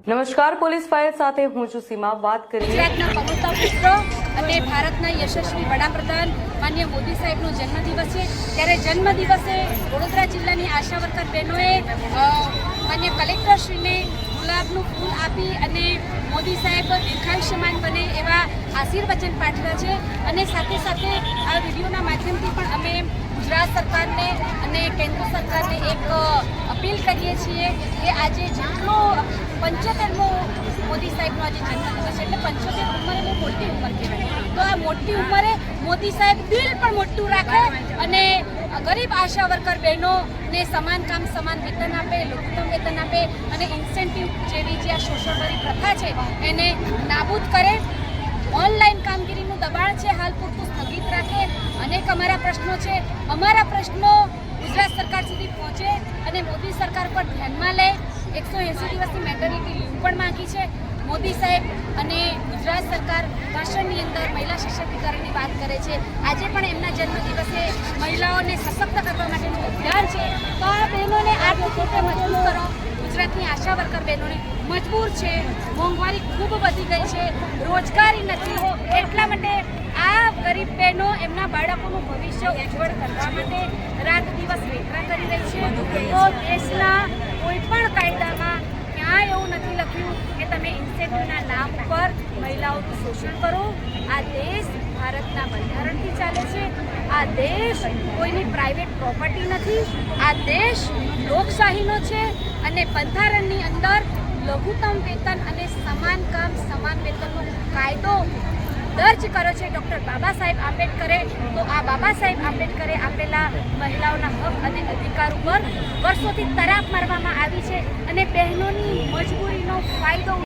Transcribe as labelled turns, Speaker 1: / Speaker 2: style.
Speaker 1: નમસ્કાર, police fire સાથે હું છું સીમા। વાત કરીએ
Speaker 2: ગુજરાતના પવિત્ર પુત્ર અને ભારતના યશસ્વી વડાપ્રધાન માન્ય મોદી સાહેબનો જન્મદિવસ છે, ત્યારે જન્મદિવસે વડોદરા જિલ્લાની આશા વર્કર બહેનોએ માન્ય કલેક્ટરશ્રીને ગુલાબનું ફૂલ આપી અને મોદી સાહેબ દીર્ઘાયુષ્યમાન બને એવા આશીર્વચન પાઠવ્યા છે। અને સાથે સાથે આ વિડીયોના માધ્યમથી પણ અમે ગુજરાત સરકારને અને કેન્દ્ર સરકારને એક અપીલ કરીએ છીએ કે આજે જેટલો 75મો મોદી સાહેબનો આજે જન્મદિવસ છે, એટલે 75 ઉંમરે બહુ મોટી ઉંમર કહેવાય, તો આ મોટી ઉંમરે મોદી સાહેબ દિલ પણ મોટું રાખે અને ગરીબ આશા વર્કર બહેનોને સમાન કામ સમાન વેતન આપે, લઘુત્તમ વેતન આપે અને ઇન્સેન્ટિવ જેવી જે આ શોષણભરી પ્રથા છે એને નાબૂદ કરે। ઓનલાઈન કામગીરીનું દબાણ છે હાલ પૂરતું સ્થગિત રાખે। અનેક અમારા પ્રશ્નો છે, અમારા પ્રશ્નો ગુજરાત સરકાર સુધી પહોંચે અને મોદી સરકાર પર ધ્યાનમાં લે। 180 દિવસની મેટર્નિટી લીવ પણ માંગી છે મોદી સાહેબ, અને ગુજરાત સરકાર ભાષણની અંદર મહિલા સશક્તિકરણની વાત કરે છે। આજે પણ એમના જન્મદિવસે મહિલાઓને સશક્ત કરવા માટેનું અભિયાન છે, તો આ બહેનોને આર્થિક રીતે મજબૂત કરો। ગુજરાતની આશા વર્કર બહેનોને મજબૂર છે, મોંઘવારી ખૂબ વધી ગઈ છે, રોજગારી નથી, એટલા માટે આ ગરીબ બહેનો એમના બાળકોનું ભવિષ્ય ઉજ્જવળ કરવા માટે રાત દિવસ વેતરા કરી રહી છે। તો દેશના કોઈ પણ કાયદામાં ક્યાંય એવું નથી લખ્યું કે તમે ઇન્સેન્ટિવના નામ ઉપર મહિલાઓનું શોષણ કરો। આ દેશ ભારતના બંધારણથી ચાલે છે, આ દેશ કોઈની પ્રાઇવેટ પ્રોપર્ટી નથી, આ દેશ લોકશાહીનો છે અને બંધારણની અંદર લઘુત્તમ વેતન અને સમાન કામ સમાન વેતનનો કાયદો દર્જ કર્યો છે ડૉક્ટર બાબા સાહેબ આંબેડકરે। તો આ બાબા સાહેબ આંબેડકરે આપેલા મહિલાઓના હક અને અધિકાર ઉપર વર્ષોથી તરાપ મારવામાં આવી છે અને બહેનોની મજબૂરીનો ફાયદો